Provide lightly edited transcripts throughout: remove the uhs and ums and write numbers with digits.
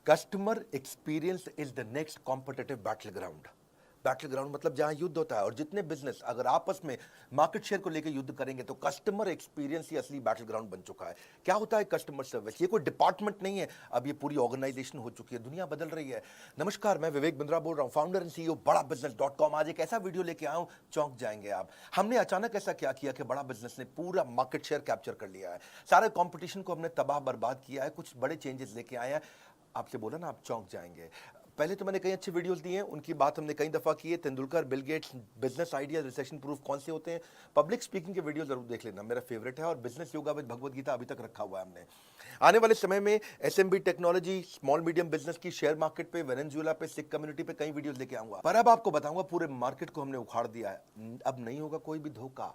Customer experience is the next competitive battle ground. Battle ground मतलब जहां युद्ध होता है, और जितने बिजनेस अगर आपस में मार्केट शेयर को लेकर युद्ध करेंगे तो कस्टमर एक्सपीरियंस ही असली बैटल ग्राउंड बन चुका है। क्या होता है कस्टमर सर्विस? ये कोई डिपार्टमेंट नहीं है, अब ये पूरी ऑर्गेनाइजेशन हो चुकी है, दुनिया बदल रही है। नमस्कार, मैं विवेक बिंद्रा बोल रहा हूं, फाउंडर एंड सीईओ बड़ा बिजनेस.com। आज एक ऐसा वीडियो लेके आया हूं, चौंक जाएंगे आप। हमने अचानक ऐसा क्या किया कि बड़ा बिजनेस ने पूरा मार्केट शेयर कैप्चर कर लिया है, सारे कंपटीशन को हमने तबाह बर्बाद किया है, कुछ बड़े चेंजेस लेके आए हैं। आपसे बोला ना, आप चौंक जाएंगे। पहले तो मैंने कई अच्छे वीडियोस दिए हैं, उनकी बात हमने कई दफा की है। Tendulkar, Bill Gates, business idea, recession proof कौन से होते हैं। पब्लिक स्पीकिंग के वीडियो जरूर देख लेना, मेरा फेवरेट है। और business yoga with Bhagavad Gita अभी तक रखा हुआ है हमने। आने वाले समय में SMB technology, small medium business की, शेयर मार्केट पे, वेनेजुएला पे, सिख कम्युनिटी पे कई वीडियोस लेके आऊंगा। पर अब आपको बताऊंगा, पूरे मार्केट को हमने उखाड़ दिया है, अब नहीं होगा कोई भी धोखा।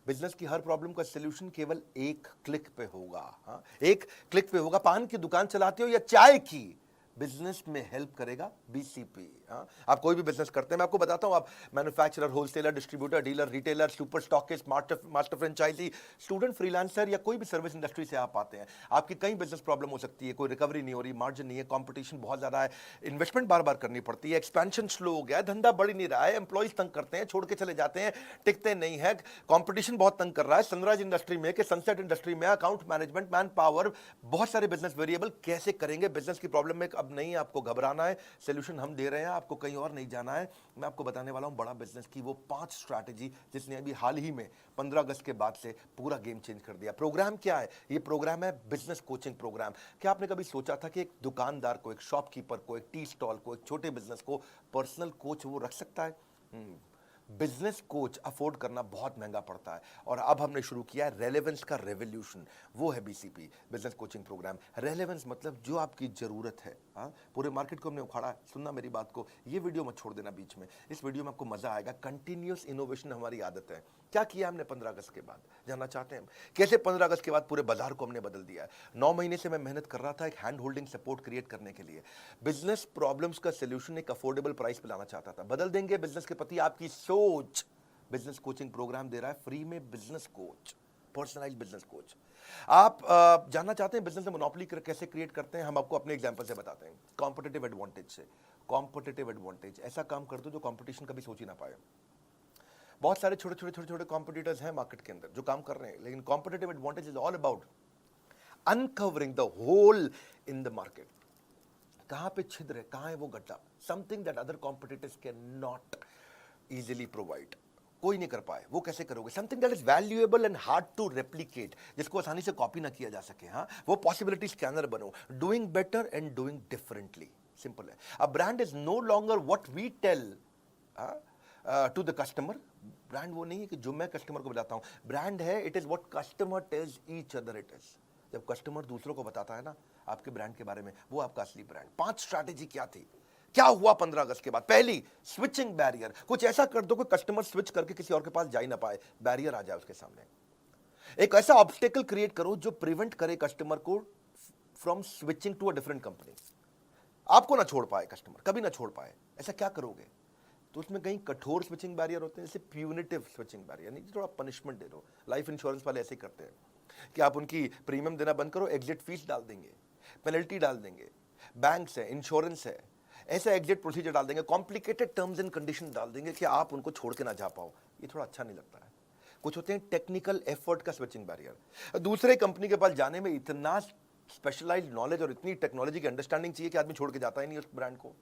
बिजनेस की हर प्रॉब्लम का सलूशन केवल एक क्लिक पे होगा। हाँ, एक क्लिक पे होगा। पान की दुकान चलाते हो या चाय की, बिजनेस में हेल्प करेगा बीसीपी। हाँ, आप कोई भी बिजनेस करते हैं, मैं आपको बताता हूं, आप manufacturer, wholesaler, distributor, dealer, retailer, super stockist, master franchisee, student, freelancer या कोई भी सर्विस इंडस्ट्री से आप आते हैं, आपकी कई बिजनेस प्रॉब्लम हो सकती है। कोई रिकवरी नहीं हो रही, मार्जिन नहीं है, कंपटीशन बहुत ज्यादा है, इन्वेस्टमेंट बार बार करनी पड़ती है, एक्सपेंशन स्लो हो गया है, धंधा बढ़ नहीं रहा है, एम्प्लॉइज तंग करते हैं, छोड़ के चले जाते हैं, टिकते नहीं है, कंपटीशन बहुत तंग कर रहा है, सनराइज इंडस्ट्री में कि सनसेट इंडस्ट्री में, अकाउंट मैनेजमेंट, मैन पावर, बहुत सारे बिजनेस वेरिएबल, कैसे करेंगे? बिजनेस की प्रॉब्लम में अब नहीं आपको घबराना है, सोल्यूशन हम दे रहे हैं, आपको कहीं और नहीं जाना है। मैं आपको बताने वाला हूं बड़ा बिजनेस की वो 5 स्ट्रैटेजी जिसने अभी हाल ही में 15 अगस्त के बाद से पूरा गेम चेंज कर दिया। प्रोग्राम क्या है? ये प्रोग्राम है बिजनेस कोचिंग प्रोग्राम। क्या आपने कभी सोचा था कि एक दुकानदार को, एक शॉपकीपर को, एक टी स्टॉल को, एक छोटे बिजनेस को पर्सनल कोच वो रख सकता है? बिजनेस कोच अफोर्ड करना बहुत महंगा पड़ता है, और अब हमने शुरू किया है रेलेवेंस का रेवोल्यूशन। वो है BCP, business coaching programme. Relevance मतलब जो आपकी जरूरत है। हाँ, पूरे मार्केट को हमने उखाड़ा। सुनना मेरी बात को, ये वीडियो मत छोड़ देना बीच में, इस वीडियो में आपको मजा आएगा। कंटिन्यूअस इनोवेशन हमारी आदत है। क्या किया हमने 15 अगस्त के बाद, जानना चाहते हैं हम? कैसे 15 अगस्त के बाद पूरे बाजार को हमने बदल दिया है। 9 महीने से मैं मेहनत कर रहा था एक हैंड होल्डिंग सपोर्ट क्रिएट करने के लिए। बिजनेस प्रॉब्लम्स का सोल्यूशन एक अफोर्डेबल प्राइस पे लाना चाहता था। बदल देंगे बिजनेस के प्रति आपकी सोच। बिजनेस कोचिंग प्रोग्राम दे रहा है फ्री में, business coach, personalise business coach. आप जानना चाहते हैं बिजनेस में मोनोपोली कैसे क्रिएट करते हैं? हम आपको अपने एग्जांपल से बताते हैं, कॉम्पिटिटिव एडवांटेज से। कॉम्पिटिटिव एडवांटेज, ऐसा काम कर दो जो कंपटीशन कभी सोच ही ना पाए। बहुत सारे छोटे छोटे छोटे छोटे कॉम्पिटिटर्स हैं मार्केट के अंदर जो काम कर रहे हैं, लेकिन competitive advantage is all about uncovering the hole in the market. कहां पे छिद्र है, कहां है वो गड्ढा, something that other competitors can not easily provide. कोई नहीं कर पाए, वो कैसे करोगे? Something that is valuable and hard to replicate, जिसको आसानी से कॉपी ना किया जा सके। हाँ, वो पॉसिबिलिटी स्कैनर बनो। Doing better and doing differently, simple है। A brand is no longer what we tell to the customer. Brand वो नहीं है कि जो मैं कस्टमर को बताता हूं, ब्रांड है it is what customer tells each other it is. जब कस्टमर दूसरों को बताता है ना आपके ब्रांड के बारे में, वो आपका असली ब्रांड। 5 स्ट्रैटेजी क्या थी? क्या हुआ 15 अगस्त के बाद? पहली, स्विचिंग बैरियर। कुछ ऐसा कर दो कि कस्टमर स्विच करके किसी और के पास जा ही ना पाए, बैरियर आ जाए उसके सामने। एक ऐसा ऑब्स्टेकल क्रिएट करो जो प्रिवेंट करे कस्टमर को from switching to a different company. आपको ना छोड़ पाए कस्टमर, कभी ना छोड़ पाए। ऐसा क्या करोगे? तो उसमें कहीं कठोर स्विचिंग बैरियर होते हैं, जैसे प्यूनिटिव स्विचिंग बैरियर, नहीं, थोड़ा पनिशमेंट दे दो। लाइफ इंश्योरेंस वाले ऐसे ही करते हैं कि आप उनकी प्रीमियम देना बंद करो, एग्जिट फीस डाल देंगे, पेनल्टी डाल देंगे। बैंक है, इंश्योरेंस है, ऐसा एग्जिट प्रोसीजर डाल देंगे, कॉम्प्लिकेटेड टर्म्स एंड कंडीशन डाल देंगे कि आप उनको छोड़ के ना जा पाओ। ये थोड़ा अच्छा नहीं लगता है। कुछ होते हैं टेक्निकल एफर्ट का स्विचिंग बैरियर। दूसरे कंपनी के पास जाने में इतना स्पेशलाइज्ड नॉलेज और इतनी टेक्नोलॉजी की अंडरस्टैंडिंग चाहिए कि आदमी छोड़ के जाता ही नहीं उस ब्रांड को।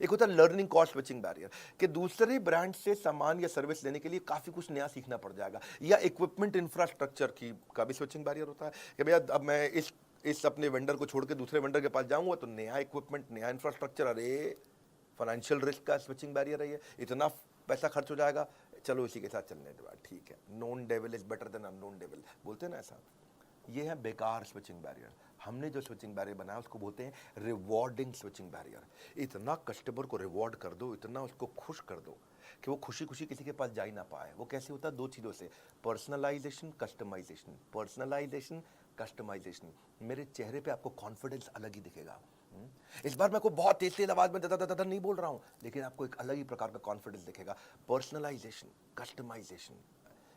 एक होता है लर्निंग कॉस्ट स्विचिंग बैरियर, कि दूसरे ब्रांड से सामान या सर्विस लेने के लिए काफी कुछ नया सीखना पड़ जाएगा। या इक्विपमेंट इंफ्रास्ट्रक्चर की का भी स्विचिंग बैरियर होता है कि भैया अब मैं इस अपने वेंडर को छोड़ के दूसरे वेंडर के पास जाऊंगा तो नया इक्विपमेंट, नया इंफ्रास्ट्रक्चर, अरे फाइनेंशियल रिस्क का स्विचिंग बैरियर है ये। इतना पैसा खर्च हो जाएगा, चलो इसी के साथ चलने दो, ठीक है। Known devil is better than unknown devil, बोलते हैं ना ऐसा। ये है बेकार स्विचिंग बैरियर। हमने जो स्विचिंग बैरियर बनाया उसको बोलते हैं रिवॉर्डिंग स्विचिंग बैरियर। इतना कस्टमर को रिवॉर्ड कर दो, इतना उसको खुश कर दो कि वो खुशी खुशी किसी के पास जा ही ना पाए। वो कैसे होता है? 2 चीज़ों से, पर्सनलाइजेशन, कस्टमाइजेशन। Personalisation, customization. मेरे चेहरे पे आपको कॉन्फिडेंस अलग ही दिखेगा। इस बार मैं को बहुत तेज तेज आवाज में दादा नहीं बोल रहा हूं, लेकिन आपको एक अलग ही प्रकार का कॉन्फिडेंस दिखेगा। पर्सनलाइजेशन, कस्टमाइजेशन,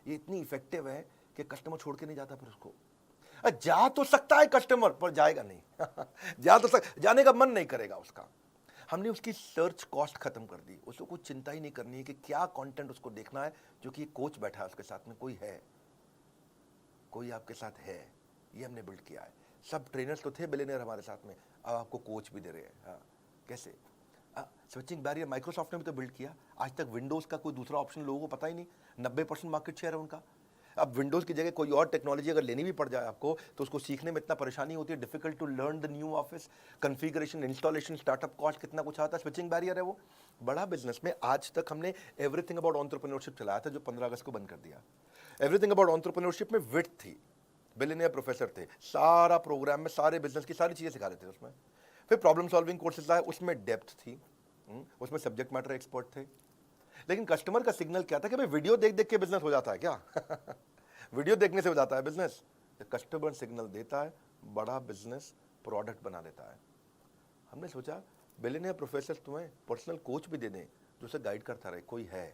ये इतनी इफेक्टिव है कि कस्टमर छोड़ के नहीं जाता फिर उसको। जा तो सकता है कस्टमर, पर जाएगा नहीं। जाने का मन नहीं करेगा उसका। हमने उसकी सर्च कॉस्ट खत्म कर दी, उसको कुछ चिंता ही नहीं करनी है कि क्या कंटेंट उसको देखना है, जो कि कोच बैठा है उसके साथ में, कोई आपके साथ है, ये हमने बिल्ड किया है। सब ट्रेनर्स तो थे बिलियनियर हमारे साथ में, अब आपको कोच भी दे रहे हैं। हाँ, कैसे? स्विचिंग बैरियर माइक्रोसॉफ्ट ने भी तो बिल्ड किया। आज तक विंडोज का कोई दूसरा ऑप्शन लोगों को पता ही नहीं, 90% मार्केट शेयर है उनका। अब विंडोज की जगह कोई और टेक्नोलॉजी अगर लेनी भी पड़ जाए आपको, तो उसको सीखने में इतना परेशानी होती है, difficult to learn the new office, configuration, installation, startup cost, कितना कुछ आता है। स्विचिंग बैरियर है वो। बड़ा बिजनेस में आज तक हमने एवरीथिंग अबाउट एंटरप्रेन्योरशिप चलाया था, जो 15 अगस्त को बंद कर दिया। एवरीथिंग अबाउट एंटरप्रेन्योरशिप में विड्थ थी, बिलियनियर प्रोफेसर थे, सारा प्रोग्राम में सारे बिजनेस की सारी चीजें सिखा रहे थे उसमें। फिर प्रॉब्लम सॉल्विंग कोर्सेज लाए, उसमें डेप्थ थी, उसमें सब्जेक्ट मैटर एक्सपर्ट थे। लेकिन कस्टमर का सिग्नल क्या था कि भाई वीडियो देख देख के बिजनेस हो जाता है क्या? वीडियो देखने से हो जाता है बिजनेस? कस्टमर सिग्नल देता है, बड़ा बिजनेस प्रोडक्ट बना देता है। हमने सोचा बिलियनियर प्रोफेसर तुम्हें पर्सनल कोच भी दे दें, जो उसे गाइड करता रहे। कोई है,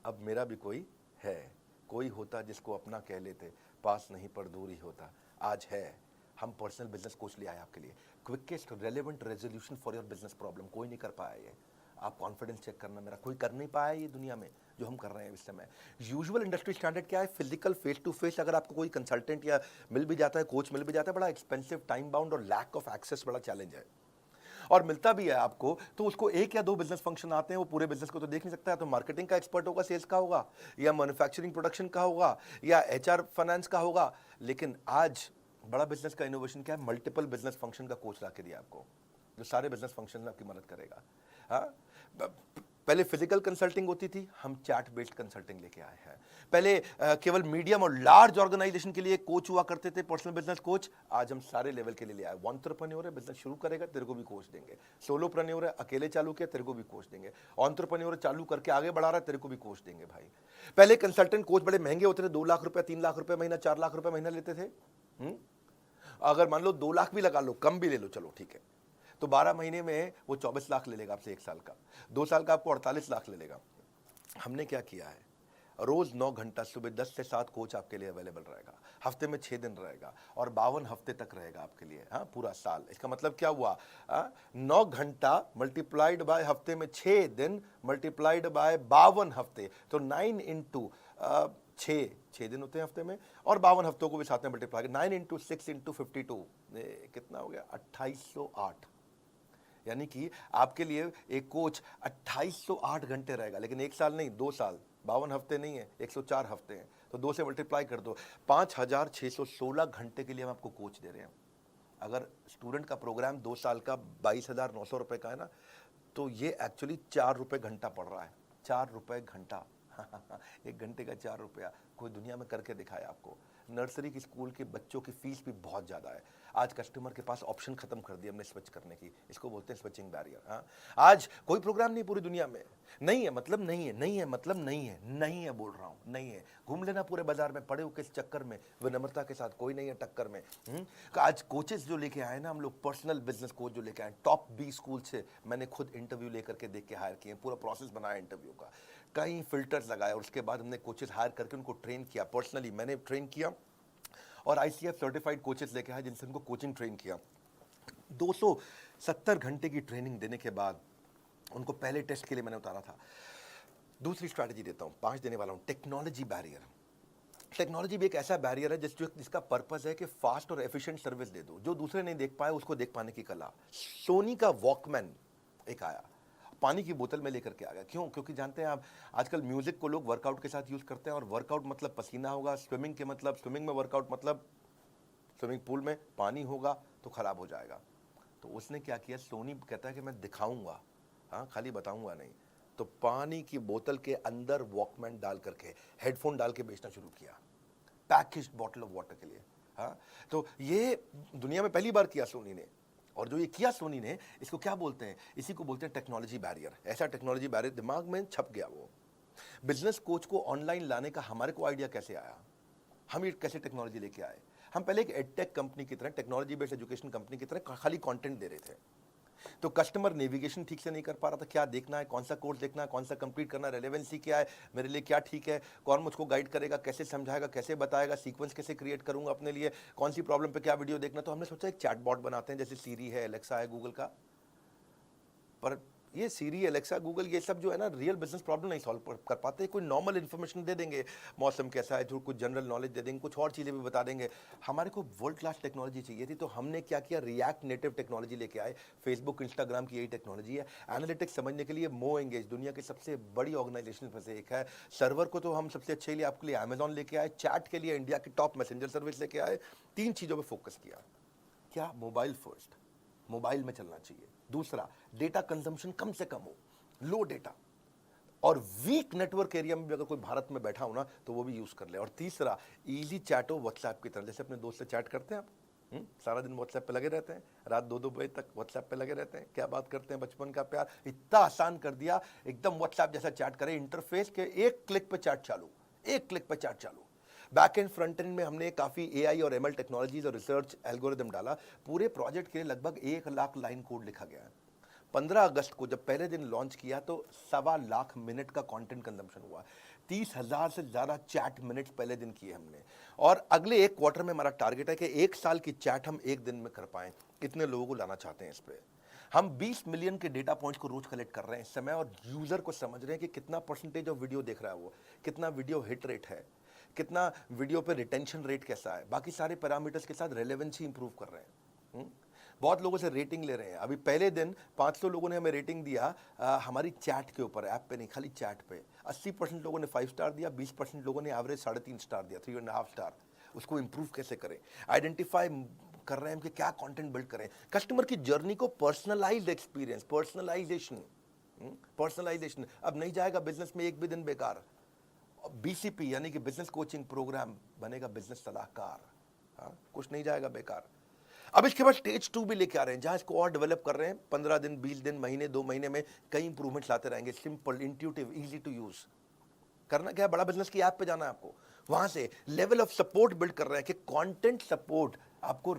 अब मेरा भी कोई है, कोई होता जिसको अपना कह लेते, पास नहीं पर दूर ही होता। आज है, हम पर्सनल बिजनेस कोच ले आए आपके लिए, quickest relevant resolution for your business problem. कोई नहीं कर पाया ये, आप कॉन्फिडेंस चेक करना, मेरा कोई कर नहीं पाया ये दुनिया में जो हम कर रहे हैं इस समय। यूजुअल इंडस्ट्री स्टैंडर्ड क्या है? फिजिकल फेस टू फेस अगर आपको कोई कंसल्टेंट या मिल भी जाता है, कोच मिल भी जाता है, बड़ा एक्सपेंसिव, टाइम बाउंड और लैक ऑफ एक्सेस बड़ा चैलेंज है। और मिलता भी है आपको तो उसको एक या दो बिजनेस फंक्शन आते हैं, वो पूरे बिजनेस को तो देख नहीं सकता है। तो मार्केटिंग का एक्सपर्ट होगा, सेल्स का होगा, या मैन्युफैक्चरिंग प्रोडक्शन का होगा, या एचआर फाइनेंस का होगा। लेकिन आज बड़ा बिजनेस का इनोवेशन क्या है? मल्टीपल बिजनेस फंक्शन का कोच ला के दिया आपको, जो सारे बिजनेस फंक्शन में आपकी मदद करेगा। हाँ, पहले फिजिकल कंसल्टिंग होती थी, हम चैट बेस्ड कंसल्टिंग लेके आए हैं। पहले केवल मीडियम और लार्ज ऑर्गेनाइजेशन के लिए कोच हुआ करते थे, पर्सनल बिजनेस कोच। आज हम सारे लेवल के लिए ले आए। एंटरप्रेन्योर है, बिजनेस शुरू करेगा, तेरे को भी कोच देंगे। सोलोप्रेन्योर है, अकेले चालू किया, तेरे को भी कोच देंगे। एंटरप्रेन्योर चालू करके आगे बढ़ा रहा है, तेरे को भी कोच देंगे भाई। पहले कंसल्टेंट कोच बड़े महंगे होते थे, 2 लाख रुपए, 3 लाख रुपए महीना, 4 लाख रुपए महीना लेते थे। अगर मान लो 2 लाख भी लगा लो, कम भी ले लो, चलो ठीक है, तो 12 महीने में वो 24 लाख ले लेगा आपसे 1 साल का। 2 साल का आपको 48 लाख ले लेगा। हमने क्या किया है? रोज 9 घंटा सुबह 10 से 7 कोच आपके लिए अवेलेबल रहेगा, हफ्ते में 6 दिन रहेगा, और 52 हफ्ते तक रहेगा आपके लिए। हाँ, पूरा साल। इसका मतलब क्या हुआ? 9 घंटा मल्टीप्लाइड बाय हफ्ते में 6 दिन मल्टीप्लाइड बाय 52 हफ्ते, तो 9 इंटू 6 दिन होते हैं हफ्ते में, और 52 हफ्तों को भी साथ में मल्टीप्लाई, 9 इंटू 6 इंटू 52, कितना हो गया? 2808। यानी कि आपके लिए एक कोच 2808 घंटे रहेगा, लेकिन 1 साल नहीं, 2 साल, 52 हफ्ते नहीं है, 104 हफ्ते हैं, तो 2 से मल्टीप्लाई कर दो, 5616 घंटे के लिए हम आपको कोच दे रहे हैं। अगर स्टूडेंट का प्रोग्राम 2 साल का 22,900 रुपए का है ना, तो ये एक्चुअली 4 रुपए घंटा पड़ रहा है। 4 रुपए घंटा। 1 घंटे का 4 रुपया, कोई दुनिया में करके दिखाया आपको। नर्सरी की स्कूल के बच्चों की फीस भी बहुत ज़्यादा है। आज कस्टमर के पास ऑप्शन खत्म कर दिया हमने स्विच करने की, इसको बोलते हैं स्विचिंग बैरियर। हाँ, आज कोई प्रोग्राम नहीं पूरी दुनिया में, नहीं है मतलब नहीं है, नहीं है मतलब नहीं है, नहीं है बोल रहा हूँ, नहीं है। घूम लेना पूरे बाजार में, पड़े हो किस चक्कर में, विनम्रता के साथ, कोई नहीं है टक्कर में। आज कोचेस जो लेके आए ना हम लोग, पर्सनल बिजनेस कोच जो लेके आए, टॉप 20 स्कूल से मैंने खुद इंटरव्यू लेकर के देख के हायर किए, पूरा प्रोसेस बनाया इंटरव्यू का, कई फिल्टर्स लगाए, और उसके बाद हमने कोचेस हायर करके उनको ट्रेन किया। पर्सनली मैंने ट्रेन किया, और आईसीएफ सर्टिफाइड कोचेस लेके आए जिनसे उनको कोचिंग ट्रेन किया। 270 घंटे की ट्रेनिंग देने के बाद उनको पहले टेस्ट के लिए मैंने उतारा था। दूसरी स्ट्रैटेजी देता हूं, 5 देने वाला हूं, टेक्नोलॉजी बैरियर। टेक्नोलॉजी भी एक ऐसा बैरियर है जिसका पर्पस है कि फास्ट और एफिशिएंट सर्विस दे दो, जो दूसरे नहीं देख पाए उसको देख पाने की कला। सोनी का वॉकमैन एक आया, पानी की बोतल में लेकर के आ गया। क्यों? क्योंकि जानते हैं आप, आजकल म्यूजिक को लोग वर्कआउट के साथ यूज करते हैं, और वर्कआउट मतलब पसीना होगा, स्विमिंग के मतलब, स्विमिंग में वर्कआउट मतलब स्विमिंग पूल में पानी होगा तो खराब हो जाएगा। तो उसने क्या किया, सोनी कहता है कि मैं दिखाऊंगा, हाँ, खाली बताऊंगा नहीं। तो पानी की बोतल के अंदर वॉकमैन डाल करके, हेडफोन डाल के बेचना शुरू किया, पैकेज्ड बॉटल ऑफ वाटर के लिए। हाँ, तो ये दुनिया में पहली बार किया सोनी ने। और जो ये किया सोनी ने, इसको क्या बोलते हैं? इसी को बोलते हैं टेक्नोलॉजी बैरियर। ऐसा टेक्नोलॉजी बैरियर दिमाग में छप गया। वो बिजनेस कोच को ऑनलाइन लाने का हमारे को आइडिया कैसे आया? हम ये कैसे टेक्नोलॉजी लेके आए? हम पहले एक एडटेक कंपनी की तरह, टेक्नोलॉजी बेस्ड एजुकेशन कंपनी की तरह खाली कंटेंट दे रहे थे। तो कस्टमर नेविगेशन ठीक से नहीं कर पा रहा था, क्या देखना है, कौन सा कोर्स देखना है, कौन सा कंप्लीट करना है, रेलेवेंसी क्या है, मेरे लिए क्या ठीक है, कौन मुझको गाइड करेगा, कैसे समझाएगा, कैसे बताएगा, सीक्वेंस कैसे क्रिएट करूंगा अपने लिए, कौन सी प्रॉब्लम पे क्या वीडियो देखना। तो हमने सोचा एक चैटबॉट बनाते हैं, जैसे सीरी है, एलेक्सा है गूगल का। पर ये सीरी, एलेक्सा, गूगल, ये सब जो है ना, रियल बिजनेस प्रॉब्लम नहीं सॉल्व कर पाते। कोई नॉर्मल इन्फॉर्मेशन दे देंगे, मौसम कैसा है, जो कुछ जनरल नॉलेज दे देंगे, कुछ और चीज़ें भी बता देंगे। हमारे को वर्ल्ड क्लास टेक्नोलॉजी चाहिए थी, तो हमने क्या किया, रिएक्ट नेटिव टेक्नोलॉजी लेके आए। फेसबुक, इंस्टाग्राम की यही टेक्नोलॉजी है। एनालिटिक्स समझने के लिए मो एंगेज दुनिया की सबसे बड़ी ऑर्गेनाइजेशन में से एक है। सर्वर को तो हम सबसे अच्छे लिए आपके लिए अमेजॉन लेके आए, चैट के लिए इंडिया की टॉप मैसेंजर सर्विस लेके आए। 3 चीज़ों पर फोकस किया। क्या? मोबाइल फर्स्ट, मोबाइल में चलना चाहिए। दूसरा, डेटा कंजम्पशन कम से कम हो, लो डेटा, और वीक नेटवर्क एरिया में भी अगर कोई भारत में बैठा हो ना तो वो भी यूज कर ले। और तीसरा, इजी चैट हो व्हाट्सएप की तरह, जैसे अपने दोस्त से चैट करते हैं आप। सारा दिन व्हाट्सएप पे लगे रहते हैं, रात 2-2 बजे तक व्हाट्सएप पे लगे रहते हैं, क्या बात करते हैं, बचपन का प्यार। इतना आसान कर दिया, एकदम व्हाट्सएप जैसा चैट करें, इंटरफेस के एक क्लिक पे चैट चालू, एक क्लिक पे चैट चालू। बैक एंड फ्रंट एंड में हमने काफ़ी एआई और एमएल टेक्नोलॉजीज और रिसर्च एल्गोरिदम डाला। पूरे प्रोजेक्ट के लिए लगभग 1 लाख लाइन कोड लिखा गया है। 15 अगस्त को जब पहले दिन लॉन्च किया तो 1.25 लाख मिनट का कंटेंट कंजम्पशन हुआ। 30,000 से ज़्यादा चैट मिनट्स पहले दिन किए हमने। और अगले 1 क्वार्टर में हमारा टारगेट है कि 1 साल की चैट हम 1 दिन में कर पाएं। इतने लोगों को लाना चाहते हैं इस पर। हम 20 मिलियन के डेटा पॉइंट्स को रोज कलेक्ट कर रहे हैं इस समय, और यूजर को समझ रहे हैं कि कितना परसेंटेज ऑफ वीडियो देख रहा है वो, कितना वीडियो हिट रेट है, कितना वीडियो पे रिटेंशन रेट कैसा है, बाकी सारे पैरामीटर्स के साथ रेलेवेंसी इंप्रूव कर रहे हैं। बहुत लोगों से रेटिंग ले रहे हैं। अभी पहले दिन 500 लोगों ने हमें रेटिंग दिया हमारी चैट के ऊपर, ऐप पे नहीं, खाली चैट पे। 80% लोगों ने 5 स्टार दिया, 20% लोगों ने एवरेज 3.5 स्टार दिया, 3.5 स्टार। उसको इंप्रूव कैसे करें, आइडेंटिफाई कर रहे हैं कि क्या कंटेंट बिल्ड करें, कस्टमर की जर्नी को पर्सनलाइज्ड एक्सपीरियंस, पर्सनलाइजेशन। पर्सनलाइजेशन अब नहीं जाएगा बिजनेस में एक भी दिन बेकार। बीसीपी यानी कि बिजनेस कोचिंग प्रोग्राम बनेगा बिजनेस सलाहकार। हाँ, कुछ नहीं जाएगा बेकार। अब इसके बाद स्टेज 2 भी लेके आ रहे हैं, जहां इसको और डेवलप कर रहे हैं। 15 दिन, 20 दिन, महीने, 2 महीने में कई इंप्रूवमेंट्स लाते रहेंगे। Simple, intuitive, easy to use. करना क्या है, बड़ा बिजनेस की ऐप पे जाना है आपको। वहां से लेवल ऑफ सपोर्ट बिल्ड कर रहे हैं कि कंटेंट सपोर्ट आपको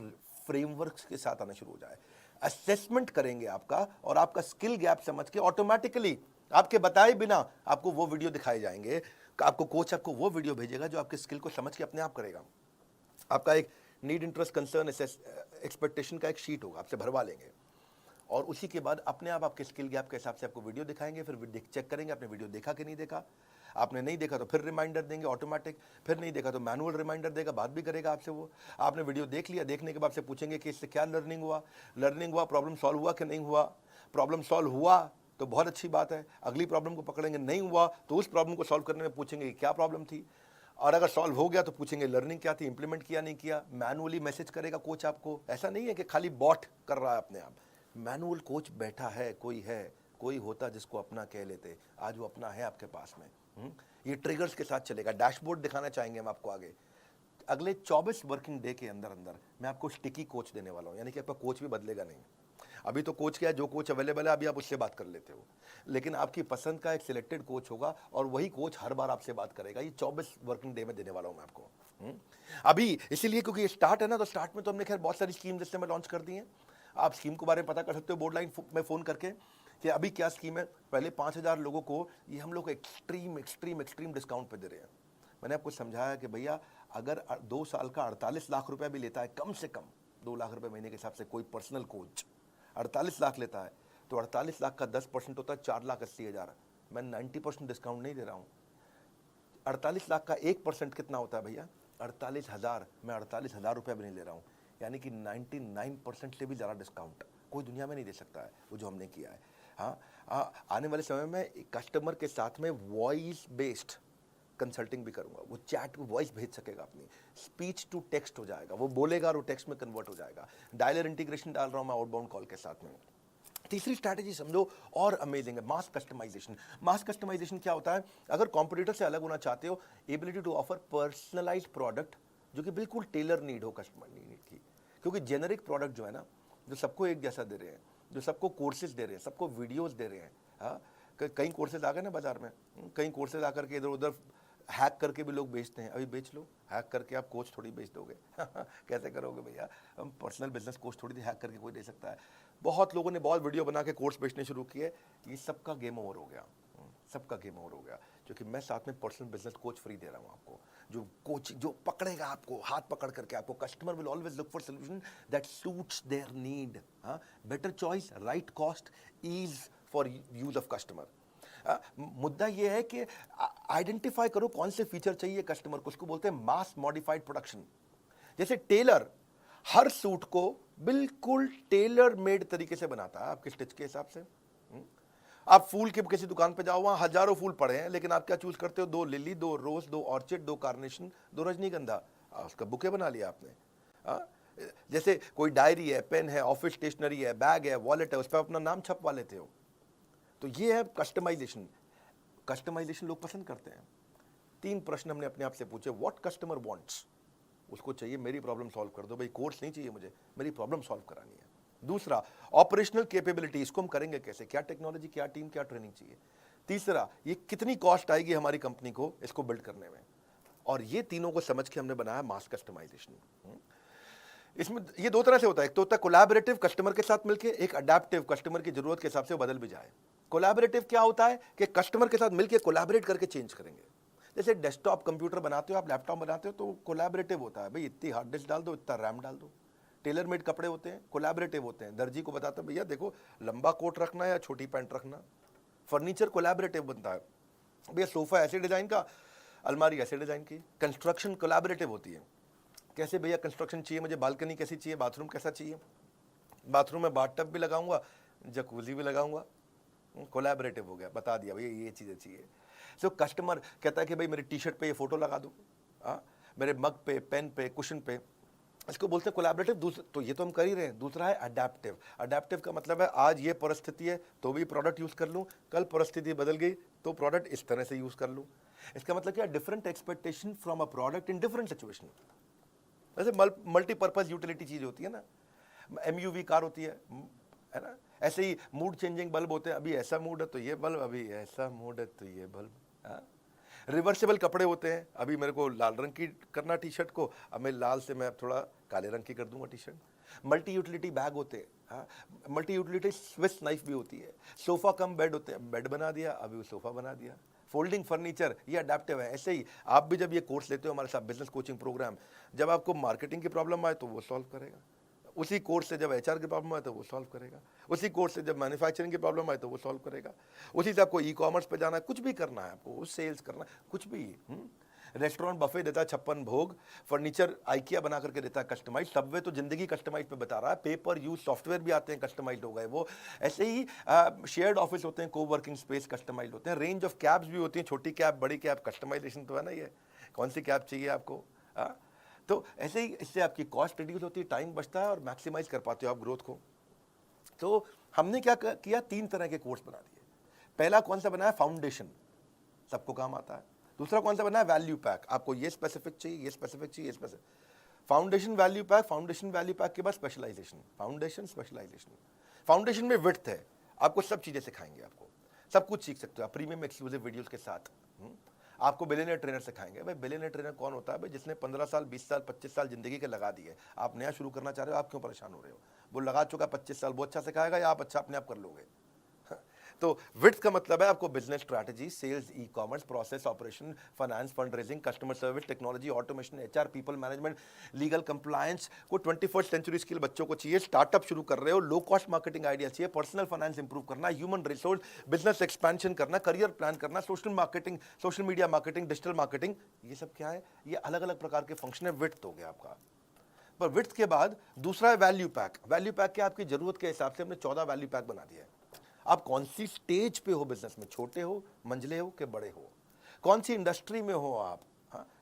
फ्रेमवर्क्स के साथ आना शुरू हो जाए। असेसमेंट करेंगे आपका, और आपका स्किल गैप समझ के ऑटोमेटिकली आपके बताए बिना आपको वो वीडियो दिखाए जाएंगे। आपको कोच आपको वो वीडियो भेजेगा जो आपके स्किल को समझ के अपने आप करेगा। आपका एक नीड, इंटरेस्ट, कंसर्न, एक्सपेक्टेशन का एक शीट होगा, आपसे भरवा लेंगे, और उसी के बाद अपने आप आपके स्किल गैप के हिसाब से आपको वीडियो दिखाएंगे। फिर चेक करेंगे आपने वीडियो देखा कि नहीं देखा। आपने नहीं देखा तो फिर रिमाइंडर देंगे ऑटोमेटिक, फिर नहीं देखा तो मैनुअल रिमाइंडर देगा, बात भी करेगा आपसे वो। आपने वीडियो देख लिया, देखने के बाद से पूछेंगे कि इससे क्या लर्निंग हुआ, प्रॉब्लम सॉल्व हुआ कि नहीं हुआ। प्रॉब्लम सॉल्व हुआ तो बहुत अच्छी बात है, अगली प्रॉब्लम को पकड़ेंगे। नहीं हुआ तो उस प्रॉब्लम को सॉल्व करने में पूछेंगे कि क्या प्रॉब्लम थी, और अगर सॉल्व हो गया तो पूछेंगे लर्निंग क्या थी, इंप्लीमेंट किया नहीं किया। मैनुअली मैसेज करेगा कोच आपको, ऐसा नहीं है कि खाली बॉट कर रहा है अपने आप। मैनुअल कोच बैठा है, कोई होता जिसको अपना कह लेते, आज वो अपना है आपके पास में। ये ट्रिगर्स के साथ चलेगा। डैशबोर्ड दिखाना चाहेंगे हम आपको आगे। अगले 24 वर्किंग डे के अंदर अंदर मैं आपको स्टिकी कोच देने वाला हूँ, यानी कि आपका कोच भी बदलेगा नहीं। अभी तो कोच क्या है, जो कोच अवेलेबल है अभी आप उससे बात कर लेते हो, लेकिन आपकी पसंद का एक सिलेक्टेड कोच होगा, और वही कोच हर बार आपसे बात करेगा। ये 24 वर्किंग डे में देने वाला हूं मैं आपको। अभी इसीलिए क्योंकि ये स्टार्ट है ना, तो स्टार्ट में तो हमने खैर बहुत सारी स्कीम जिससे मैं लॉन्च कर दी है। आप स्कीम के बारे में पता कर सकते हो बोर्ड लाइन में फ़ोन करके कि अभी क्या स्कीम है। पहले 5,000 लोगों को ये हम लोग एक्सट्रीम एक्सट्रीम एक्सट्रीम डिस्काउंट पे दे रहे हैं। मैंने आपको समझाया कि भैया अगर 2 साल का 48 लाख रुपया भी लेता है, कम से कम 2 लाख रुपए महीने के हिसाब से कोई पर्सनल कोच 48 लाख लेता है, तो 48 लाख का 10% होता है 4,80,000। मैं 90% डिस्काउंट नहीं दे रहा हूँ। 48 लाख का 1% कितना होता है भैया, 48,000। मैं 48,000 रुपये भी नहीं ले रहा हूँ, यानी कि 99% से भी ज़्यादा डिस्काउंट कोई दुनिया में नहीं दे सकता है वो जो हमने किया है। हाँ, आने वाले समय में कस्टमर के साथ में वॉइस बेस्ड कंसल्टिंग भी करूंगा। वो चैट को वॉइस भेज सकेगा, अपनी स्पीच टू टेक्स्ट हो जाएगा, वो बोलेगा और वो टेक्स्ट में कन्वर्ट हो जाएगा। डायलर इंटीग्रेशन डाल रहा हूं मैं आउटबाउंड कॉल के साथ में। तीसरी स्ट्रैटेजी समझो और अमेजिंग है, मास कस्टमाइजेशन। मास कस्टमाइजेशन क्या होता है, अगर कॉम्पिटिटर से अलग होना चाहते हो, ability to offer personalise product जो कि बिल्कुल टेलर नीड हो कस्टमर नीड की। क्योंकि जेनरिक प्रोडक्ट जो है ना, जो सबको एक जैसा दे रहे हैं, जो सबको कोर्सेज दे रहे हैं, सबको वीडियोज दे रहे हैं। हाँ, कई कोर्सेज आ गए ना बाजार में, कई कोर्सेज आकर के इधर उधर हैक करके भी लोग बेचते हैं, अभी बेच लो, हैक करके आप कोच थोड़ी बेच दोगे कैसे करोगे भैया, हम पर्सनल बिजनेस कोच थोड़ी हैक करके कोई दे सकता है। बहुत लोगों ने बहुत वीडियो बना के कोर्स बेचने शुरू किए, ये सबका गेम ओवर हो गया, सबका गेम ओवर हो गया, क्योंकि मैं साथ में पर्सनल बिजनेस कोच फ्री दे रहा हूँ आपको, जो कोच जो पकड़ेगा आपको, हाथ पकड़ करके आपको, customer will always look for solution that suits their need, better choice, right cost, ease for use of customer. मुद्दा ये है कि आइडेंटिफाई करो कौन से फीचर चाहिए कस्टमर को, उसको बोलते हैं मास मॉडिफाइड प्रोडक्शन। जैसे टेलर हर सूट को बिल्कुल टेलर मेड तरीके से बनाता है आपके स्टिच के हिसाब से। आप फूल के किसी दुकान पे जाओ, वहां हजारों फूल पड़े हैं, लेकिन आप क्या चूज करते हो, 2 लिली, 2 रोज, 2 ऑर्चिड, 2 कार्नेशन, 2 रजनीगंधा, उसका बुके बना लिया आपने। जैसे कोई डायरी है, पेन है, ऑफिस स्टेशनरी है, बैग है, वॉलेट है, उस पर अपना नाम छपवा लेते हो। तो ये है कस्टमाइजेशन। कस्टमाइजेशन लोग पसंद करते हैं। 3 प्रश्न हमने अपने आप से पूछे, व्हाट कस्टमर वांट्स, उसको चाहिए मेरी प्रॉब्लम सॉल्व कर दो भाई, कोर्स नहीं चाहिए मुझे, मेरी प्रॉब्लम सॉल्व करानी है। दूसरा, ऑपरेशनल कैपेबिलिटी, इसको हम करेंगे कैसे, क्या टेक्नोलॉजी, क्या टीम, क्या ट्रेनिंग चाहिए। तीसरा, ये कितनी कॉस्ट आएगी हमारी कंपनी को इसको बिल्ड करने में। और ये तीनों को समझ के हमने बनाया मास कस्टमाइजेशन। इसमें ये 2 तरह से होता है, एक तो होता है कोलैबोरेटिव, कस्टमर के साथ मिलके, एक अडैप्टिव, कस्टमर की जरूरत के हिसाब से बदल भी जाए। कोलैबोरेटिव क्या होता है कि कस्टमर के साथ मिलके कोलैबोरेट करके चेंज करेंगे। जैसे डेस्कटॉप कंप्यूटर बनाते हो आप, लैपटॉप बनाते हो, तो कोलैबोरेटिव होता है, भाई इतनी हार्ड डिस्क डाल दो, इतना रैम डाल दो। टेलर मेड कपड़े होते हैं, कोलैबोरेटिव होते हैं, दर्जी को बताता है भैया देखो लंबा कोट रखना है या छोटी पैंट रखना। फर्नीचर कोलैबोरेटिव बनता है, भैया सोफा ऐसे डिजाइन का, अलमारी ऐसे डिजाइन की। कंस्ट्रक्शन कोलैबोरेटिव होती है, कैसे भैया कंस्ट्रक्शन चाहिए मुझे, बालकनी कैसी चाहिए, बाथरूम कैसा चाहिए, बाथरूम में बाथटब भी लगाऊंगा, जकूजी भी लगाऊंगा, कोलैबोरेटिव हो गया, बता दिया भैया ये चीज़ें चाहिए। सो कस्टमर कहता है कि भाई मेरी टी शर्ट पे ये फोटो लगा दो, मेरे मग पे, पेन पे, कुशन पे, इसको बोलते हैं कोलैबोरेटिव। तो ये तो हम कर ही रहे हैं। दूसरा है अडैप्टिव। अडैप्टिव का मतलब है आज ये परिस्थिति है तो भी प्रोडक्ट यूज़ कर लूँ, कल परिस्थिति बदल गई तो प्रोडक्ट इस तरह से यूज़ कर लूँ। इसका मतलब क्या, different expectation from a product in different situation. वैसे मल्टीपर्पज यूटिलिटी चीज़ होती है ना, MUV कार होती है ना, ऐसे ही मूड चेंजिंग बल्ब होते हैं, अभी ऐसा मूड है तो ये बल्ब, अभी ऐसा मूड है तो ये बल्ब। रिवर्सिबल कपड़े होते हैं, अभी मेरे को लाल रंग की करना टी शर्ट को, अब मैं लाल से मैं थोड़ा काले रंग की कर दूंगा T shirt. Multi utility bag होते हैं, मल्टी यूटिलिटी स्विस नाइफ भी होती है। सोफा कम बेड होते हैं, बेड बना दिया, अभी वो सोफा बना दिया। फोल्डिंग फर्नीचर, ये अडेप्टिव है। ऐसे ही आप भी जब ये कोर्स लेते हो हमारे साथ, बिजनेस कोचिंग प्रोग्राम, जब आपको मार्केटिंग की प्रॉब्लम आए तो वो सॉल्व करेगा, उसी कोर्स से जब HR की प्रॉब्लम आए तो वो सॉल्व करेगा, उसी कोर्स से जब मैन्युफैक्चरिंग की प्रॉब्लम आए तो वो सॉल्व करेगा, उसी से आपको ई-कॉमर्स पे जाना है, कुछ भी करना है आपको, सेल्स करना है, कुछ भी। रेस्टोरेंट बफे देता है 56 भोग, फर्नीचर आइकिया बना करके देता है कस्टमाइज, सबवे तो जिंदगी कस्टमाइज पे बता रहा है, पेपर यूज सॉफ्टवेयर भी आते हैं कस्टमाइज हो गए वो। ऐसे ही शेयर्ड ऑफिस होते हैं, को वर्किंग स्पेस कस्टमाइज होते हैं, रेंज ऑफ कैब्स भी होती हैं, छोटी कैब, बड़ी कैब, कस्टमाइजेशन तो है ना, ये कौन सी कैब चाहिए आपको। तो ऐसे ही इससे आपकी कॉस्ट रिड्यूस होती है, टाइम बचता है और मैक्सिमाइज कर पाते हो आप ग्रोथ को। तो हमने क्या किया, 3 तरह के कोर्स बना दिए। पहला कौन सा बनाया, फाउंडेशन, सबको काम आता है। दूसरा कौन सा बना है, वैल्यू पैक, आपको ये स्पेसिफिक चाहिए, ये स्पेसिफिक चाहिए, ये specific. Foundation, value pack, foundation value pack के बाद स्पेशलाइजेशन, फाउंडेशन स्पेशलाइजेशन। फाउंडेशन में विड्थ है, आपको सब चीजें सिखाएंगे, आपको सब कुछ सीख सकते हो आप प्रीमियम एक्सक्लूसिव वीडियोस के साथ। आपको बिलियनियर ट्रेनर सिखाएंगे। भाई बिलियनियर ट्रेनर कौन होता है, भाई जिसने 15 साल, 20 साल, 25 साल जिंदगी के लगा दिए। आप नया शुरू करना चाह रहे हो, आप क्यों परेशान हो रहे हो, वो लगा चुका 25 साल, वो अच्छा सिखाएगा या आप अच्छा अपने आप कर लोगे। तो विड्थ का मतलब है आपको business strategy, sales, e-commerce, process, operation, finance, fund raising, customer service, technology, automation, HR, people management, legal compliance को 21st सेंचुरी स्किल बच्चों को चाहिए। स्टार्टअप शुरू कर रहे हो, लो कॉस्ट मार्केटिंग आइडिया चाहिए, पर्सनल फाइनेंस इंप्रूव करना, ह्यूमन रिसोर्स, बिजनेस एक्सपेंशन करना, करियर प्लान करना, social marketing, social media marketing, digital marketing, ये सब क्या है, ये अलग अलग प्रकार के फंक्शन है। विड्थ हो गया आपका। पर विड्थ के बाद दूसरा है वैल्यू पैक। वैल्यू पैक क्या, आपकी जरूरत के हिसाब से हमने 14 वैल्यू पैक बना दिया है। आप कौन सी स्टेज पे हो बिजनेस में, छोटे हो, मंझले हो कि बड़े हो, कौन सी इंडस्ट्री में हो आप,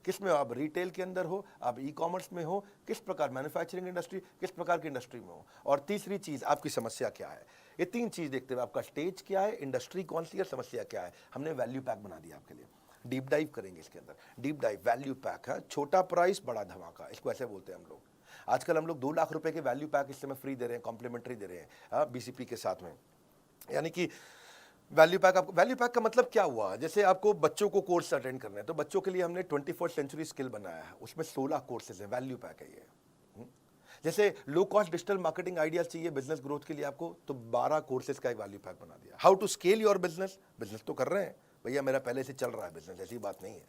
किस में हो आप, रिटेल के अंदर हो, आप ई-कॉमर्स में हो, किस प्रकार मैन्युफैक्चरिंग इंडस्ट्री, किस प्रकार की इंडस्ट्री में हो, और तीसरी चीज आपकी समस्या क्या है। ये 3 चीज देखते हुए आपका स्टेज क्या है, इंडस्ट्री कौन सी है, समस्या क्या है, हमने वैल्यू पैक बना दिया आपके लिए। डीप डाइव करेंगे इसके अंदर, डीप डाइव वैल्यू पैक है, छोटा प्राइस बड़ा धमाका, इसको ऐसे बोलते हैं हम लोग। आजकल हम लोग 2 लाख रुपए के वैल्यू पैक इस समय फ्री दे रहे हैं, कॉम्प्लीमेंट्री दे रहे हैं BCP के साथ में, यानी कि वैल्यू पैक, आपको वैल्यू पैक का मतलब क्या हुआ? जैसे आपको बच्चों को कोर्स अटेंड करने हैं तो बच्चों के लिए हमने 21st सेंचुरी स्किल बनाया है, उसमें 16 कोर्सेज है, वैल्यू पैक है ये। हम्म? जैसे low cost digital marketing ideas चाहिए बिजनेस ग्रोथ के लिए आपको, तो 12 कोर्सेज का एक वैल्यू पैक बना दिया। How to scale your business, business तो कर रहे हैं भैया, मेरा पहले से चल रहा है बिजनेस, ऐसी बात नहीं है,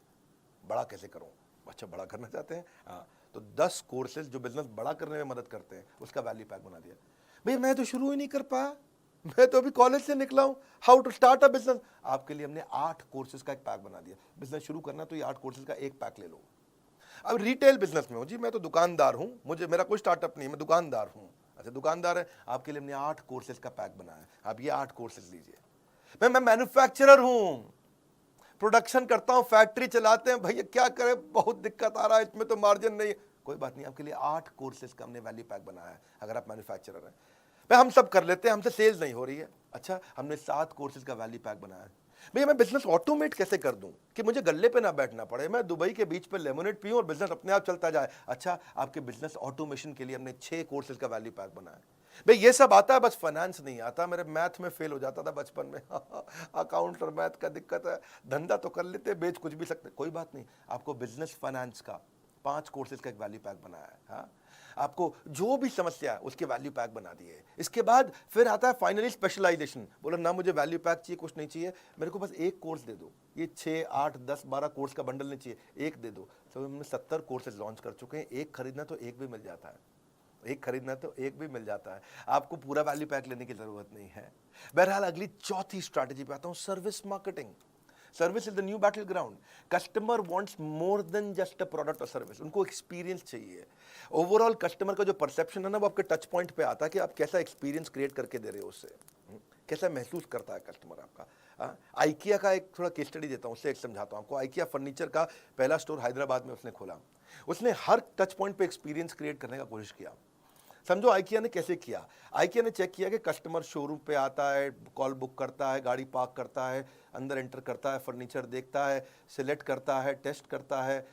बड़ा कैसे करूं? अच्छा बड़ा करना चाहते हैं, हाँ, तो 10 कोर्सेज जो बिजनेस बड़ा करने में मदद करते हैं उसका वैल्यू पैक बना दिया। भैया मैं तो शुरू ही नहीं कर पाया, मैं तो अभी कॉलेज से निकला हूं, how to start a business, आपके लिए हमने 8 कोर्सेज का एक पैक बना दिया। बिजनेस शुरू करना तो ये 8 कोर्सेज का एक पैक ले लो। अब रिटेल बिजनेस में हो जी, मैं तो दुकानदार हूं, मुझे मेरा कोई स्टार्टअप नहीं, मैं दुकानदार हूं। अच्छा दुकानदार है, आपके लिए हमने 8 कोर्सेज का पैक बनाया है, आप ये 8 कोर्सेज लीजिए। मैं मैन्युफैक्चरर हूं, प्रोडक्शन करता हूं, फैक्ट्री चलाते हैं, भैया क्या करें, बहुत दिक्कत आ रहा है, इसमें तो मार्जिन नहीं है, कोई बात नहीं, आपके लिए 8 कोर्सेज का हमने वैल्यू पैक बनाया है। अगर आप मैन्युफैक्चरर हैं, भाई हम सब कर लेते हैं, हमसे सेल्स नहीं हो रही है, अच्छा हमने 7 कोर्सेज का वैल्यू पैक बनाया है। भैया मैं बिजनेस ऑटोमेट कैसे कर दूं कि मुझे गल्ले पे ना बैठना पड़े, मैं दुबई के बीच पे लेमोनेड पीऊं और बिजनेस अपने आप चलता जाए। अच्छा आपके बिजनेस ऑटोमेशन के लिए हमने 6 कोर्सेज का वैल्यू पैक बनाया है। भाई ये सब आता है, बस फाइनेंस नहीं आता, मेरे मैथ में फेल हो जाता था बचपन में अकाउंट और मैथ का दिक्कत है, धंधा तो कर लेते, बेच कुछ भी सकते, कोई बात नहीं, आपको बिजनेस फाइनेंस का 5 कोर्सेज का एक वैल्यू पैक बनाया है। हाँ, आपको जो भी समस्या है उसके वैल्यू पैक बना दिए। इसके बाद फिर आता है फाइनली स्पेशलाइजेशन, बोला ना मुझे वैल्यू पैक चाहिए, कुछ नहीं चाहिए, मेरे को बस एक कोर्स दे दो, ये 6 8 10 12 कोर्स का बंडल नहीं चाहिए, एक दे दो। तो हमने 70 कोर्सेज लॉन्च कर चुके हैं, एक खरीदना तो एक भी मिल जाता है, एक खरीदना तो एक भी मिल जाता है, आपको पूरा वैल्यू पैक लेने की जरूरत नहीं है। बहरहाल अगली चौथी स्ट्रैटेजी पे आता हूं, service marketing. Service is the new battle ground. Customer wants more than just a product और सर्विस, उनको एक्सपीरियंस चाहिए। ओवरऑल कस्टमर का जो परसेप्शन है ना, वो आपके टच पॉइंट पे आता है कि आप कैसा एक्सपीरियंस क्रिएट करके दे रहे हो उससे, कैसा महसूस करता है कस्टमर आपका। आइकिया का एक थोड़ा केस स्टडी देता हूँ, उससे एक समझाता हूँ आपको। आइकिया फर्नीचर का पहला स्टोर हैदराबाद में उसने खोला, उसने हर टच पॉइंट पे एक्सपीरियंस क्रिएट करने का कोशिश किया। समझो आइकिया ने कैसे किया, आइकिया ने चेक किया कि कस्टमर शोरूम पे आता है, कॉल बुक करता है, गाड़ी पार्क करता है, अंदर एंटर करता है, फर्नीचर देखता है, सिलेक्ट करता है, टेस्ट करता है,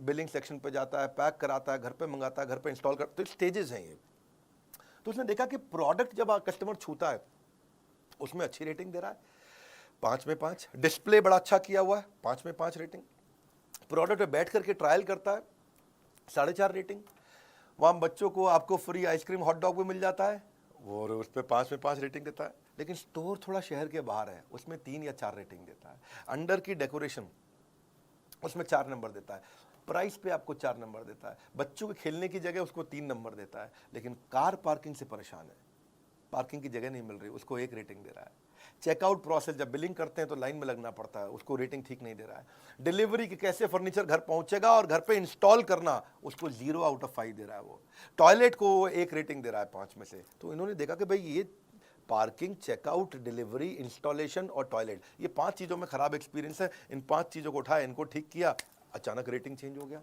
बिलिंग सेक्शन पे जाता है, पैक कराता है, घर पे मंगाता है, घर पे इंस्टॉल करता है, तो स्टेजेस हैं ये। तो उसने देखा कि प्रोडक्ट जब कस्टमर छूता है उसमें अच्छी रेटिंग दे रहा है, 5 में 5, डिस्प्ले बड़ा अच्छा किया हुआ है, 5 में 5 रेटिंग, प्रोडक्ट पे बैठ करके ट्रायल करता है, 4.5 रेटिंग, वहाँ बच्चों को आपको फ्री आइसक्रीम हॉट डॉग भी मिल जाता है, वो उस पर 5 में 5 रेटिंग देता है। लेकिन स्टोर थोड़ा शहर के बाहर है, उसमें 3 या 4 रेटिंग देता है। अंडर की डेकोरेशन उसमें 4 नंबर देता है, प्राइस पे आपको 4 नंबर देता है, बच्चों के खेलने की जगह उसको 3 नंबर देता है। लेकिन कार पार्किंग से परेशान है, पार्किंग की जगह नहीं मिल रही, उसको 1 रेटिंग दे रहा है। चेकआउट प्रोसेस, जब बिलिंग करते हैं तो लाइन में लगना पड़ता है, उसको रेटिंग ठीक नहीं दे रहा है। डिलीवरी की कैसे फर्नीचर घर पहुंचेगा और घर पे इंस्टॉल करना, उसको 0 आउट ऑफ 5 दे रहा है वो। टॉयलेट को 1 रेटिंग दे रहा है 5 में से। तो इन्होंने देखा कि भाई ये पार्किंग, चेकआउट, डिलीवरी, इंस्टॉलेशन और टॉयलेट, ये 5 चीज़ों में खराब एक्सपीरियंस है, इन 5 चीज़ों को उठाया, इनको ठीक किया, अचानक रेटिंग चेंज हो गया।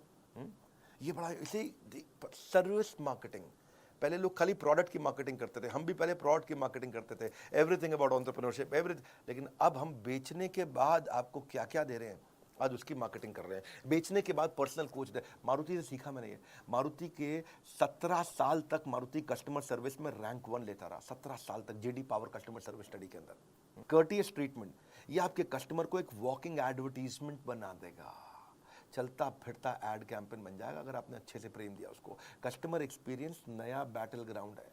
ये बड़ा, इसे सर्विस मार्केटिंग। पहले लोग खाली प्रोडक्ट की मार्केटिंग करते थे, हम भी पहले प्रोडक्ट की मार्केटिंग करते थे, एवरीथिंग अबाउट एंटरप्रेन्योरशिप एवरीथिंग। लेकिन अब हम बेचने के बाद आपको क्या क्या दे रहे हैं, आज उसकी मार्केटिंग कर रहे हैं। बेचने के बाद पर्सनल कोच दे, मारुति से सीखा मैंने ये। मारुति के 17 साल तक मारुति कस्टमर सर्विस में रैंक 1 लेता रहा, 17 साल तक, JD power customer service study के अंदर। कर्टियस ट्रीटमेंट, ये आपके कस्टमर को एक वॉकिंग एडवर्टीजमेंट बना देगा, चलता फिरता एड कैंपेन बन जाएगा अगर आपने अच्छे से प्रेम दिया उसको। कस्टमर एक्सपीरियंस नया बैटल ग्राउंड है,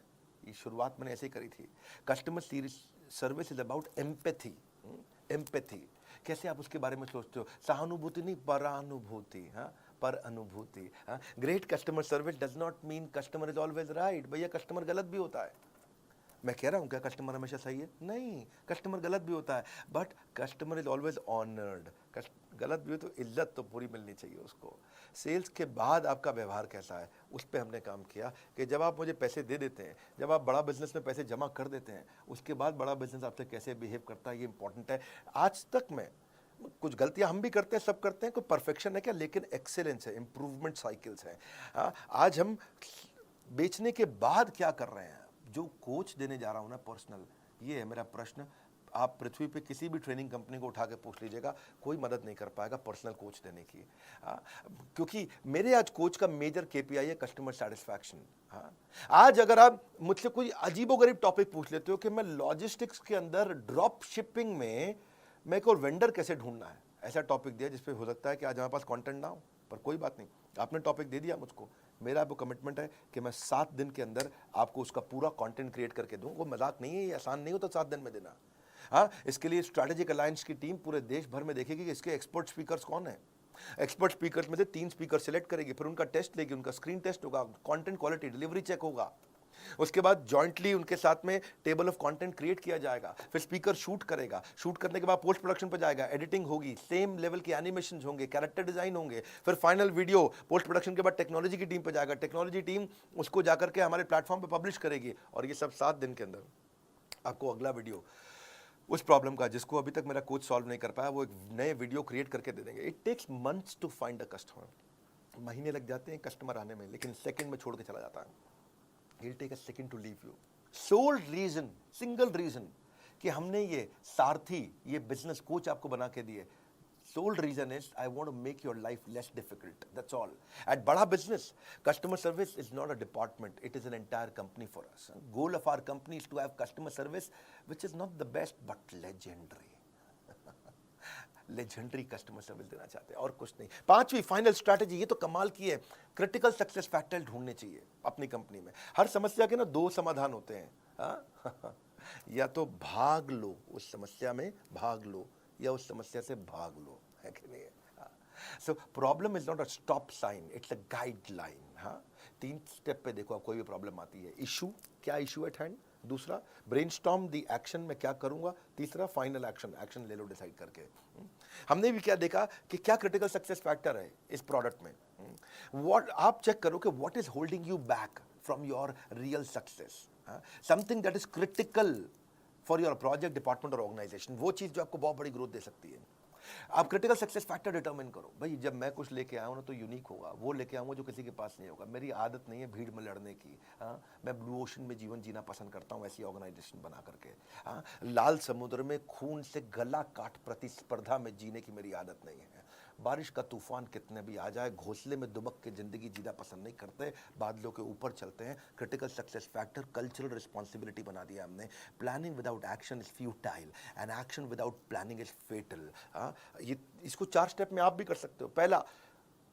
ये शुरुआत मैंने ऐसे ही करी थी। Customer service is about empathy. Empathy कैसे आप उसके बारे में सोचते हो, सहानुभूति नहीं, परानुभूति। हाँ, पर अनुभूति। हाँ, great customer service does not mean customer is always right. भैया कस्टमर गलत भी होता है, मैं कह रहा हूँ क्या कस्टमर हमेशा सही है? नहीं, कस्टमर गलत भी होता है, but customer is always honoured. गलत भी हो तो इज्जत तो पूरी मिलनी चाहिए उसको। सेल्स के बाद आपका व्यवहार कैसा है, उस पर हमने काम किया कि जब आप मुझे पैसे दे देते हैं, जब आप बड़ा बिजनेस में पैसे जमा कर देते हैं, उसके बाद बड़ा बिजनेस आपसे कैसे बिहेव करता है, ये इंपॉर्टेंट है। आज तक में कुछ गलतियां हम भी करते हैं, सब करते हैं, कोई परफेक्शन है क्या, लेकिन एक्सेलेंस है, इंप्रूवमेंट साइकिल्स हैं। आज हम बेचने के बाद क्या कर रहे हैं, जो कोच देने जा रहा हूं ना पर्सनल, ये है मेरा प्रश्न। आप पृथ्वी पे किसी भी ट्रेनिंग कंपनी को उठा के पूछ लीजिएगा, कोई मदद नहीं कर पाएगा पर्सनल कोच देने की। क्योंकि मेरे आज कोच का मेजर केपीआई है कस्टमर सेटिस्फैक्शन। हाँ, आज अगर आप मुझसे कोई अजीबोगरीब टॉपिक पूछ लेते हो कि मैं लॉजिस्टिक्स के अंदर ड्रॉप शिपिंग में मैं को वेंडर कैसे ढूंढना है, ऐसा टॉपिक दिया जिसपे हो सकता है कि आज हमारे पास कंटेंट ना हो, पर कोई बात नहीं, आपने टॉपिक दे दिया मुझको, मेरा आपको कमिटमेंट है कि मैं 7 दिन के अंदर आपको उसका पूरा कंटेंट क्रिएट करके दूं। वो मजाक नहीं है, ये आसान नहीं होता 7 दिन में देना। हाँ, इसके लिए स्ट्रैटेजिक अलायंस की टीम पूरे देश भर में देखेगी कि इसके एक्सपर्ट स्पीकर्स कौन है। एक्सपर्ट स्पीकर्स में से 3 स्पीकर सिलेक्ट करेगी, फिर उनका टेस्ट लेगी, उनका स्क्रीन टेस्ट होगा, कंटेंट क्वालिटी डिलीवरी चेक होगा, उसके बाद जॉइंटली उनके साथ में टेबल ऑफ कंटेंट क्रिएट किया जाएगा, फिर स्पीकर शूट करेगा, शूट करने के बाद पोस्ट प्रोडक्शन पर जाएगा, एडिटिंग होगी, सेम लेवल के एनिमेशन होंगे, कैरेक्टर डिजाइन होंगे, फिर फाइनल वीडियो पोस्ट प्रोडक्शन के बाद टेक्नोलॉजी की टीम पर जाएगा, टेक्नोलॉजी टीम उसको जाकर के हमारे प्लेटफॉर्म पर पब्लिश करेगी, और ये सब 7 दिन के अंदर आपको अगला वीडियो उस प्रॉब्लम का जिसको अभी तक मेरा कोच सॉल्व नहीं कर पाया, वो एक नए वीडियो क्रिएट करके दे देंगे। It takes months to find a customer, महीने लग जाते हैं कस्टमर आने में, लेकिन सेकंड में छोड़ के चला जाता है। He'll take a second to leave you. Sole reason, single reason कि हमने ये सारथी, ये बिजनेस कोच आपको बना के दिए, sole reason is I want to make your life less difficult. That's all. At बड़ा business, customer service is not a department. It is an entire company for us. Goal of our company is to have customer service, which is not the best but legendary. Legendary customer service देना चाहते हैं और कुछ नहीं। 5वीं final strategy, ये तो कमाल की है, क्रिटिकल सक्सेस फैक्टर ढूंढने चाहिए अपनी कंपनी में। हर समस्या के ना 2 समाधान होते हैं, हाँ? या तो भाग लो, उस समस्या में भाग लो, या उस समस्या से भाग लो, है कि नहीं? So problem is not a stop sign, it's a guideline. हाँ, 3 स्टेप पे देखो, आप कोई भी प्रॉब्लम आती है, इशू, क्या इशू एट हैंड, दूसरा ब्रेनस्टॉर्म दी एक्शन, में क्या करूंगा, तीसरा फाइनल एक्शन, एक्शन ले लो डिसाइड करके। हमने भी क्या देखा कि क्या क्रिटिकल सक्सेस फैक्टर है इस प्रोडक्ट में। व्हाट आप चेक करो कि what is holding you back from your real success, something that is critical for your project, department और ऑर्गेनाइजेशन, वो चीज जो आपको बहुत बड़ी ग्रोथ दे सकती है। आप क्रिटिकल सक्सेस फैक्टर डिटरमिन करो, भाई जब मैं कुछ लेके आऊँ ना तो यूनिक होगा, वो लेके आऊँगा जो किसी के पास नहीं होगा। मेरी आदत नहीं है भीड़ में लड़ने की, हाँ, मैं ब्लू ओशन में जीवन जीना पसंद करता हूँ, ऐसी ऑर्गेनाइजेशन बना करके। हाँ, लाल समुद्र में खून से गला काट प्रतिस्पर्धा में जीने की मेरी आदत नहीं है। बारिश का तूफान कितने भी आ जाए, घोंसले में दुबक के जिंदगी जीना पसंद नहीं करते, बादलों के ऊपर चलते हैं। Critical success factor cultural responsibility बना दिया हमने। Planning without action is futile and action without planning is fatal. ये इसको 4 स्टेप में आप भी कर सकते हो। पहला,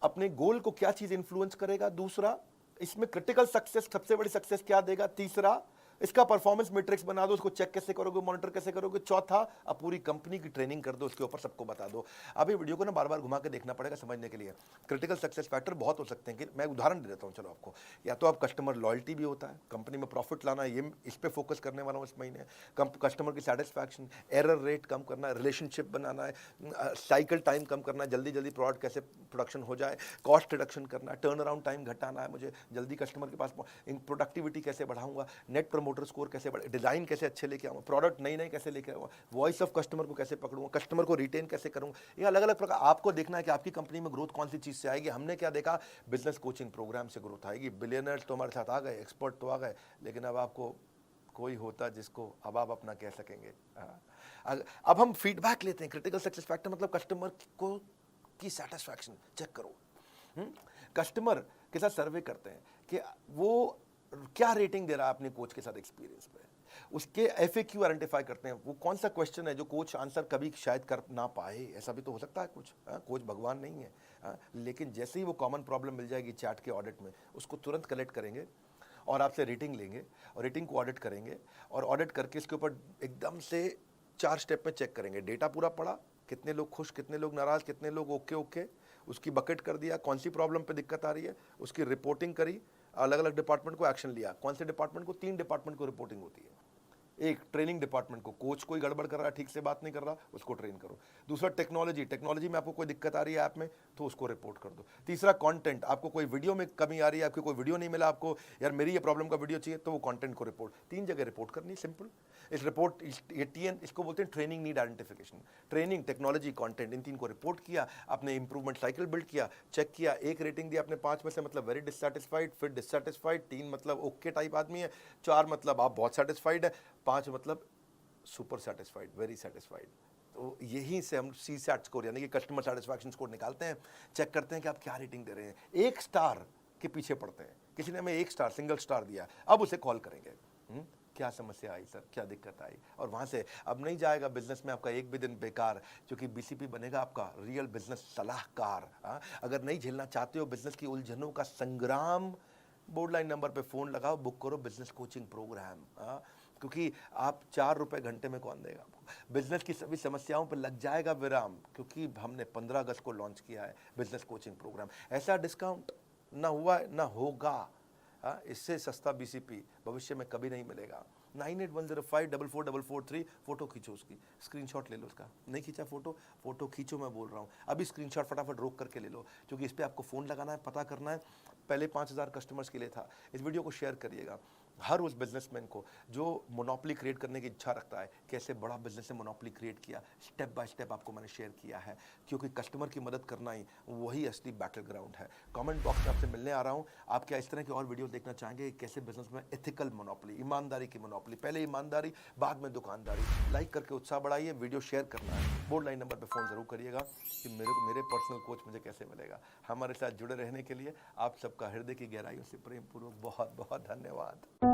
अपने गोल को क्या चीज इंफ्लुएंस करेगा, दूसरा इसमें क्रिटिकल सक्सेस सबसे बड़ी सक्सेस क्या देगा, तीसरा इसका परफॉर्मेंस मैट्रिक्स बना दो, उसको चेक कैसे करोगे, मॉनिटर कैसे करोगे, चौथा अब पूरी कंपनी की ट्रेनिंग कर दो, उसके ऊपर सबको बता दो। अभी वीडियो को ना बार बार घुमा के देखना पड़ेगा समझने के लिए। क्रिटिकल सक्सेस फैक्टर बहुत हो सकते हैं, कि मैं उदाहरण दे देता हूँ चलो आपको। या तो आप कस्टमर लॉयल्टी भी होता है, कंपनी में प्रॉफिट लाना, ये इस पे फोकस करने वाला हूँ इस महीने। कस्टमर की सेटिस्फैक्शन, एरर रेट कम करना है, रिलेशनशिप बनाना है, साइकिल टाइम कम करना है, जल्दी जल्दी प्रोडक्ट कैसे प्रोडक्शन हो जाए, कॉस्ट रिडक्शन करना है, टर्न अराउंड टाइम घटाना है, मुझे जल्दी कस्टमर के पास प्रोडक्टिविटी कैसे बढ़ाऊंगा, नेट प्रमोटर स्कोर कैसे बढ़े, डिजाइन कैसे अच्छे लेके आऊँगा, प्रोडक्ट नई नई कैसे लेके आऊँगा, वॉइस ऑफ कस्टमर को कैसे पकड़ूंगा, कस्टमर को रिटेन कैसे करूँगा। ये अलग अलग प्रकार आपको देखना है कि आपकी कंपनी में ग्रोथ कौन सी चीज़ से आएगी। हमने क्या देखा, बिजनेस कोचिंग प्रोग्राम से ग्रोथ आएगी। बिलियनर्स तो हमारे साथ आ गए, एक्सपर्ट तो आ गए, लेकिन अब आपको कोई होता जिसको अब आप अपना कह सकेंगे। अब हम फीडबैक लेते हैं। क्रिटिकल सक्सेस फैक्टर मतलब कस्टमर को की सेटिस्फैक्शन चेक करो। कस्टमर के साथ सर्वे करते हैं कि वो क्या रेटिंग दे रहा है अपने कोच के साथ एक्सपीरियंस पे, उसके FAQ आइडेंटिफाई करते हैं, वो कौन सा क्वेश्चन है जो कोच आंसर कभी शायद कर ना पाए, ऐसा भी तो हो सकता है कुछ। कोच भगवान नहीं है, लेकिन जैसे ही वो कॉमन प्रॉब्लम मिल जाएगी चैट के ऑडिट में, उसको तुरंत कलेक्ट करेंगे और आपसे रेटिंग लेंगे और रेटिंग को ऑडिट करेंगे, और ऑडिट करके इसके ऊपर एकदम से 4 स्टेप में चेक करेंगे। डेटा पूरा पड़ा, कितने लोग खुश, कितने लोग नाराज, कितने लोग ओके ओके, उसकी बकेट कर दिया, कौन सी प्रॉब्लम पे दिक्कत आ रही है, उसकी रिपोर्टिंग करी, अलग अलग डिपार्टमेंट को एक्शन लिया। कौन से डिपार्टमेंट को, 3 डिपार्टमेंट को रिपोर्टिंग होती है। एक ट्रेनिंग डिपार्टमेंट को, कोच कोई गड़बड़ कर रहा है, ठीक से बात नहीं कर रहा, उसको ट्रेन करो। दूसरा टेक्नोलॉजी में आपको कोई दिक्कत आ रही है ऐप में तो उसको रिपोर्ट कर दो। तीसरा कंटेंट, आपको कोई वीडियो में कमी आ रही है, आपको कोई वीडियो नहीं मिला, आपको यार मेरी ये प्रॉब्लम का वीडियो चाहिए, तो वो कंटेंट को रिपोर्ट, 3 जगह रिपोर्ट करनी, सिंपल। इस रिपोर्ट ये TN इसको बोलते हैं training need identification. Training, technology, content, इन 3 को रिपोर्ट किया, आपने इंप्रूवमेंट साइकिल बिल्ड किया, चेक किया, 1 रेटिंग दिया आपने 5 में से, मतलब वेरी डिससैटिस्फाइड, फिर डिससैटिस्फाइड, 3 मतलब ओके टाइप आदमी है, 4 मतलब आप बहुत सेटिस्फाइड है, 5 मतलब सुपर सेटिस्फाइड, वेरी सेटिस्फाइड। तो यहीं से हम सी सैट स्कोर यानी कि कस्टमर सेटिस्फैक्शन स्कोर निकालते हैं, चेक करते हैं कि आप क्या रेटिंग दे रहे हैं। 1 स्टार के पीछे पड़ते हैं, किसी ने हमें 1 स्टार सिंगल स्टार दिया, अब उसे कॉल करेंगे, क्या समस्या आई सर, क्या दिक्कत आई, और वहाँ से अब नहीं जाएगा बिजनेस में आपका एक भी दिन बेकार, क्योंकि बीसीपी बनेगा आपका रियल बिजनेस सलाहकार। अगर नहीं झेलना चाहते हो बिजनेस की उलझनों का संग्राम, बोर्ड लाइन नंबर पे फ़ोन लगाओ, बुक करो बिजनेस कोचिंग प्रोग्राम। क्योंकि आप 4 रुपए घंटे में कौन देगा आपको। बिजनेस की सभी समस्याओं पर लग जाएगा विराम, क्योंकि हमने 15 अगस्त को लॉन्च किया है बिजनेस कोचिंग प्रोग्राम। ऐसा डिस्काउंट ना हुआ ना होगा, इससे सस्ता बीसीपी भविष्य में कभी नहीं मिलेगा। 9810544443, फोटो खींचो उसकी, स्क्रीनशॉट ले लो उसका। नहीं खींचा फोटो खींचो, मैं बोल रहा हूँ अभी स्क्रीनशॉट फटाफट रोक करके ले लो, क्योंकि इस पर आपको फ़ोन लगाना है, पता करना है। पहले 5000 कस्टमर्स के लिए था। इस वीडियो को शेयर करिएगा हर उस बिजनेसमैन को जो मोनोपोली क्रिएट करने की इच्छा रखता है, कैसे बड़ा बिजनेस से मोनोपोली क्रिएट किया, स्टेप बाय स्टेप आपको मैंने शेयर किया है, क्योंकि कस्टमर की मदद करना ही वही असली बैटल ग्राउंड है। कमेंट बॉक्स में आपसे मिलने आ रहा हूँ। आप क्या इस तरह की और वीडियो देखना चाहेंगे, कैसे बिजनेस में एथिकल मोनोपोली, ईमानदारी की मोनोपोली, पहले ईमानदारी बाद में दुकानदारी। लाइक करके उत्साह बढ़ाइए, वीडियो शेयर करना है, बोर्ड लाइन नंबर पर फ़ोन जरूर करिएगा कि मेरे पर्सनल कोच मुझे कैसे मिलेगा। हमारे साथ जुड़े रहने के लिए आप सबका हृदय की गहराइयों से प्रेम पूर्वक बहुत बहुत धन्यवाद।